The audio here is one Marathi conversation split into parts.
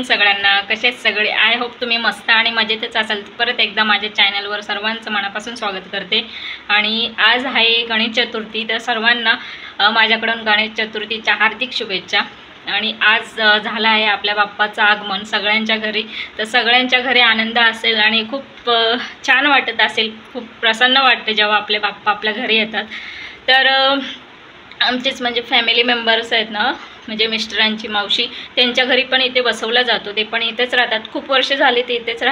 मॉर्निंग सगळ्यांना. कसे आहेत सगळे? आय होप तुम्ही मस्त आणि मजेतच असाल. परत एकदा माझ्या चॅनलवर सर्वांचं मनापासून स्वागत करते. आणि आज आहे गणेश चतुर्थी, तर सर्वांना माझ्याकडून गणेश चतुर्थीच्या हार्दिक शुभेच्छा. आणि आज झालं आहे आपल्या बाप्पाचं आगमन सगळ्यांच्या घरी. तर सगळ्यांच्या घरी आनंद असेल आणि खूप छान वाटत असेल, खूप प्रसन्न वाटते जेव्हा आपले बाप्पा आपल्या घरी येतात. तर आमचेच म्हणजे फॅमिली मेंबर्स आहेत ना, म्हणजे मिस्टरांची मावशी, त्यांच्या घरी पण इथे बसवला जातो. ते पण इथेच राहतात, खूप वर्ष झाली ते इथेच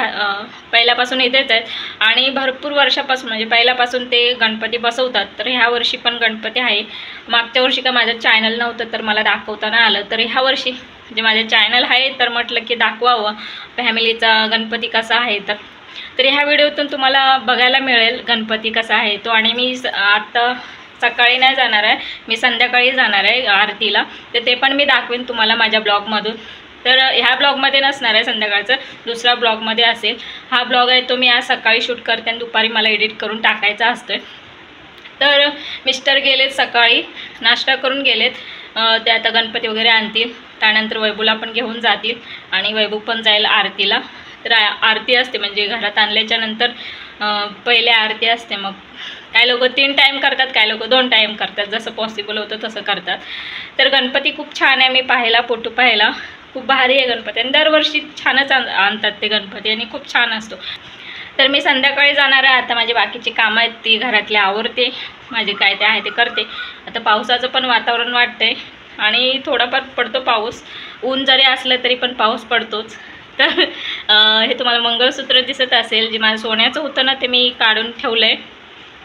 पहिल्यापासून इथेच आहेत. आणि भरपूर वर्षापासून म्हणजे पहिल्यापासून ते गणपती बसवतात. तर ह्या वर्षी पण गणपती आहे. मागच्या वर्षी का माझं चॅनल नव्हतं तर मला दाखवताना आलं, तर ह्या वर्षी म्हणजे माझं चॅनल आहे तर म्हटलं की दाखवावं फॅमिलीचा गणपती कसा आहे. तर ह्या व्हिडिओतून तुम्हाला बघायला मिळेल गणपती कसा आहे तो. आणि मी आत्ता सकाळी नाही जाणार आहे, मी संध्याकाळी जाणार आहे आरतीला, तर ते पण मी दाखवेन तुम्हाला माझ्या ब्लॉगमधून. तर ह्या ब्लॉगमध्ये नसणार आहे, संध्याकाळचं दुसरा ब्लॉगमध्ये असेल. हा ब्लॉग आहे तो मी आज सकाळी शूट करते आणि दुपारी मला एडिट करून टाकायचा असतो. तर मिस्टर गेलेत सकाळी, नाश्ता करून गेलेत. ते आता गणपती वगैरे आणतील, त्यानंतर वैभूला पण घेऊन जातील आणि वैभू पण जाईल आरतीला. तर आरती असते म्हणजे घरात आणल्याच्या नंतर पहिले आरती असते. मग काय लोक 3 टाईम करतात, काय लोक 2 टाईम करतात, जसं पॉसिबल होतं तसं करतात. तर गणपती खूप छान आहे, मी पाहायला फोटो पाहायला खूप भारी आहे गणपती. आणि दरवर्षी छानच आणतात ते गणपती आणि खूप छान असतो. तर मी संध्याकाळी जाणार आहे. आता माझी बाकीची कामं आहेत ती घरातले आवरते, माझे काय ते आहे ते करते. आता पावसाचं पण वातावरण वाटतंय आणि थोडाफार पडतो पाऊस, ऊन जरी असलं तरी पण पाऊस पडतोच. तर हे तुम्हाला मंगळसूत्र दिसत असेल, जे माझं सोन्याचं होतं ना ते मी काढून ठेवलं आहे.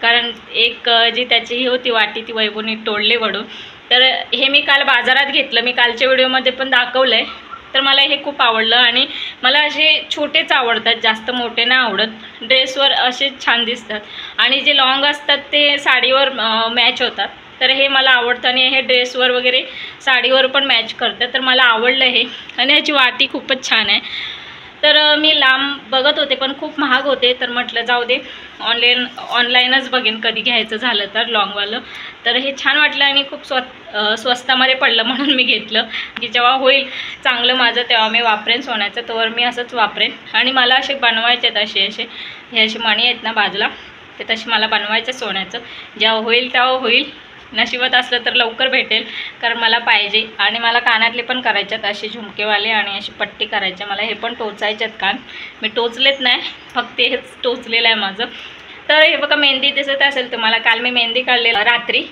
कारण एक जी त्याची ही होती वाटी ती वैभवने तोडले वडून. तर हे मी काल बाजारात घेतलं, मी कालच्या व्हिडिओमध्ये पण दाखवलं आहे. तर मला हे खूप आवडलं आणि मला असे छोटेच आवडतात, जास्त मोठे नाही आवडत. ड्रेसवर असे छान दिसतात आणि जे लॉंग असतात ते साडीवर मॅच होतात. तर हे मला आवडतं आणि हे ड्रेसवर वगैरे साडीवर पण मॅच करतं. तर मला आवडलं हे. आणि ह्याची वाटी खूपच छान आहे. तर मी लांब बघत होते पण खूप महाग होते, तर म्हटलं जाऊ दे, ऑनलाईनच बघेन कधी घ्यायचं झालं तर लॉंगवालं. तर हे छान वाटलं आणि खूप स्वस्तामध्ये पडलं म्हणून मी घेतलं. की जेव्हा होईल चांगलं माझं तेव्हा मी वापरेन सोन्याचं, तोवर मी असंच वापरेन. आणि मला असे बनवायचे आहेत, हे असे मणी आहेत ना बाजूला, ते तसे मला बनवायचं सोन्याचं. जेव्हा होईल तेव्हा होईल, नशिबात असलं तर लवकर भेटेल, कारण मला पाहिजे. आणि मला कानातले पण करायचे आहेत असे झुमकेवाले आणि अशी पट्टी करायचे. मला हे पण टोचायचे आहेत कान, मी टोचलेत नाही, फक्त हेच टोचलेलं आहे माझं. तर हे बघा मेहंदी दिसत असेल तुम्हाला, काल मी मेहंदी काढलेली रात्री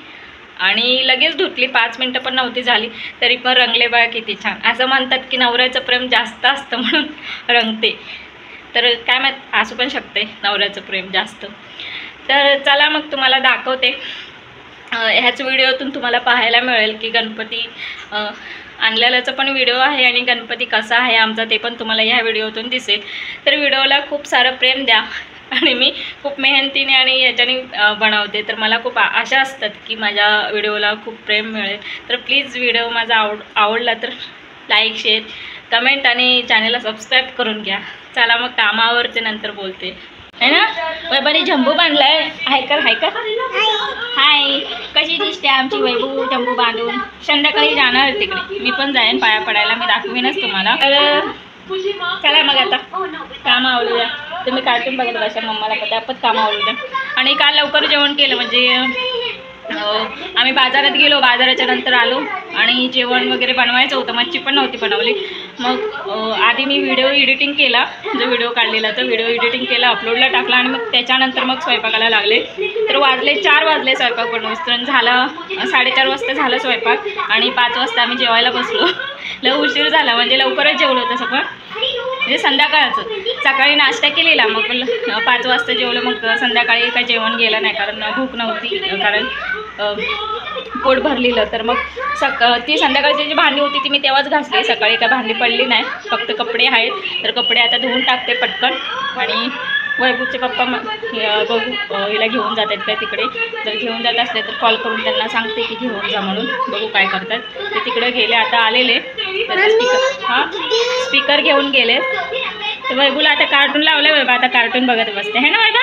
आणि लगेच धुतली, 5 मिनटं पण नव्हती झाली तरी पण रंगले बघा किती छान. असं म्हणतात की नवऱ्याचं प्रेम जास्त असतं म्हणून रंगते, तर काय माहीत असू पण शकते नवऱ्याचं प्रेम जास्त. तर चला मग तुम्हाला दाखवते. ह्याच व्हिडिओतून तुम्हाला पाहायला मिळेल की गणपती आणलेल्याचा पण व्हिडिओ आहे आणि गणपती कसा आहे आमचा ते पण तुम्हाला ह्या व्हिडिओतून दिसेल. तर व्हिडिओला खूप सारं प्रेम द्या. आणि मी खूप मेहनतीने आणि याच्याने बनवते, तर मला खूप आशा असतात की माझ्या व्हिडिओला खूप प्रेम मिळेल. तर प्लीज व्हिडिओ माझा आवडला तर लाईक, शेअर, कमेंट आणि चॅनलला सबस्क्राईब करून घ्या. चला मग कामावरते नंतर बोलते है ना. वैभवने झंबू बांधलाय, हाय कर हाय. कशी दिसते आमची वैभव झंबू बांधून. संध्याकाळी जाणार तिकडे, मी पण जाईन पाया पडायला, मी दाखवीनच तुम्हाला. तर चला मग आता काम आवडू द्या. तुम्ही कार्टून बघत बसा, मम्माला पता आपण काम आवडू द्या. आणि काल लवकर जेवण केलं म्हणजे आम्ही बाजारात गेलो, बाजाराच्या नंतर आलो आणि जेवण वगैरे बनवायचं होतं. मच्छी पण नव्हती बनवली. मग आधी मी व्हिडिओ एडिटिंग केला, जो व्हिडिओ काढलेला तो व्हिडिओ एडिटिंग केला, अपलोडला टाकला आणि मग त्याच्यानंतर मग स्वयंपाकाला लागले. तर 4 वाजले स्वयंपाक बनवून. झाला 4:30 वाजता झालं स्वयंपाक आणि 5 वाजता आम्ही जेवायला बसलो. लय उशीर झाला म्हणजे लवकरच जेवलो होतं सगळं, म्हणजे संध्याकाळचं. सकाळी नाश्ता केलेला, मग 5 वाजता जेवलं. मग संध्याकाळी काय जेवण गेलं नाही कारण भूक नव्हती, कारण पोट भरलेलं. तर मग ती संध्याकाळची जी भांडी होती ती मी तेव्हाच घासली, सकाळी काय भांडी पडली नाही, फक्त कपडे आहेत. तर कपडे आता धुवून टाकते पटकन. आणि वैभवचे पप्पा बघू हिला घेऊन जात आहेत काय तिकडे. जर घेऊन जात असले तर कॉल करून त्यांना सांगते की घेऊन जा म्हणून, बघू काय करतात. ते तिकडे गेले, आता आलेले. त्याचा स्पीकर घेऊन गेले. तर वैभवला आता कार्टून लावलं. वैभव आता कार्टून बघत बसते है ना वैभव.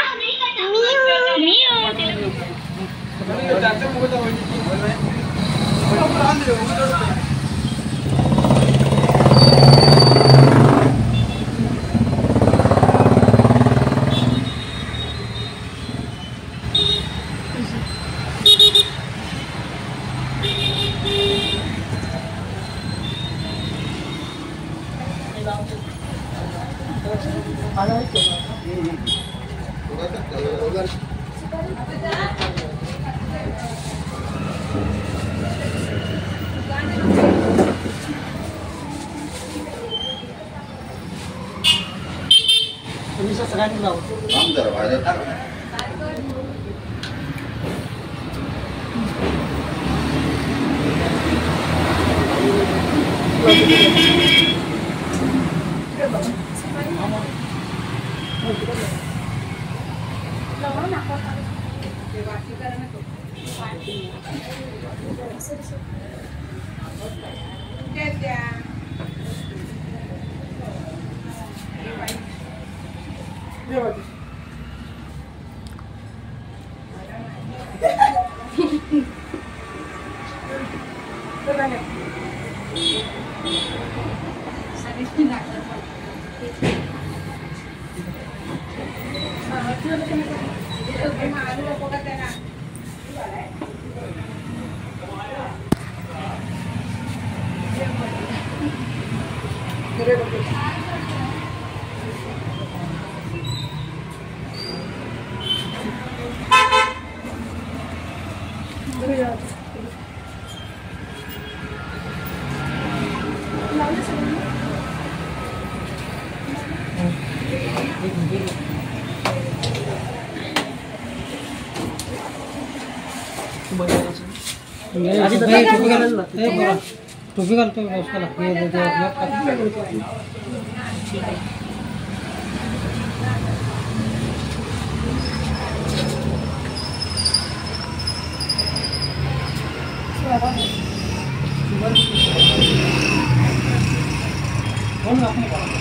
टोपी घालतो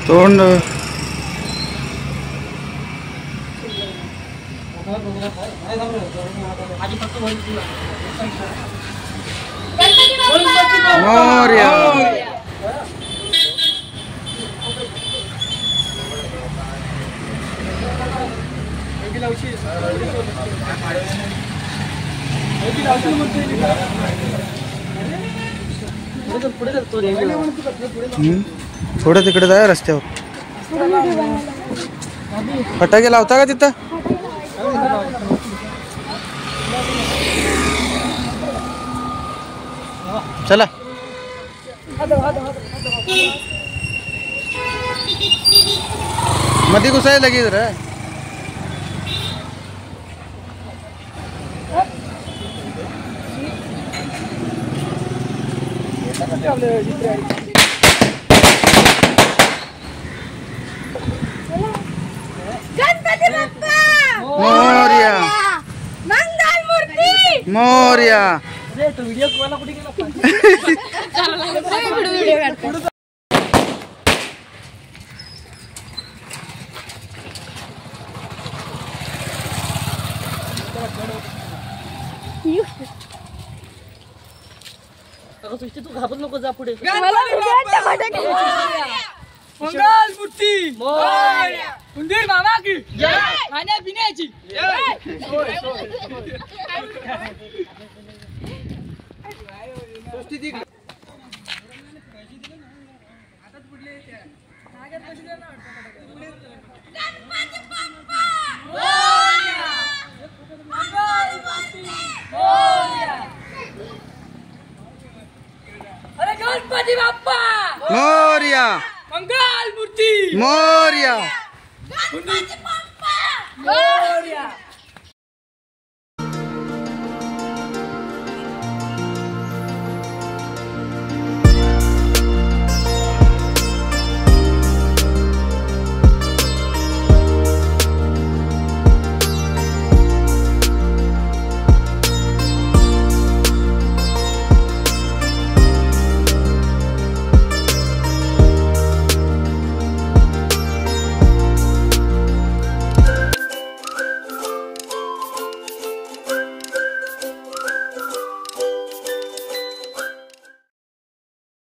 तोंड मोरया थोडं तिकडे जाय रस्त्यावर फटाके लावता का तिथं चला मध्ये घुसायला लगी जरा गणपती बाप्पा मोरया मंगल मूर्ती मोरया व्हिडिओ कुठे गेला तू घाबरू नको जा पुढे मंगल मूर्ती उंदीर मामा की खाण्या पिण्याची अरे गणपती बाप्पा मोरया मंगल मूर्ती मोरया गणपती बाप्पा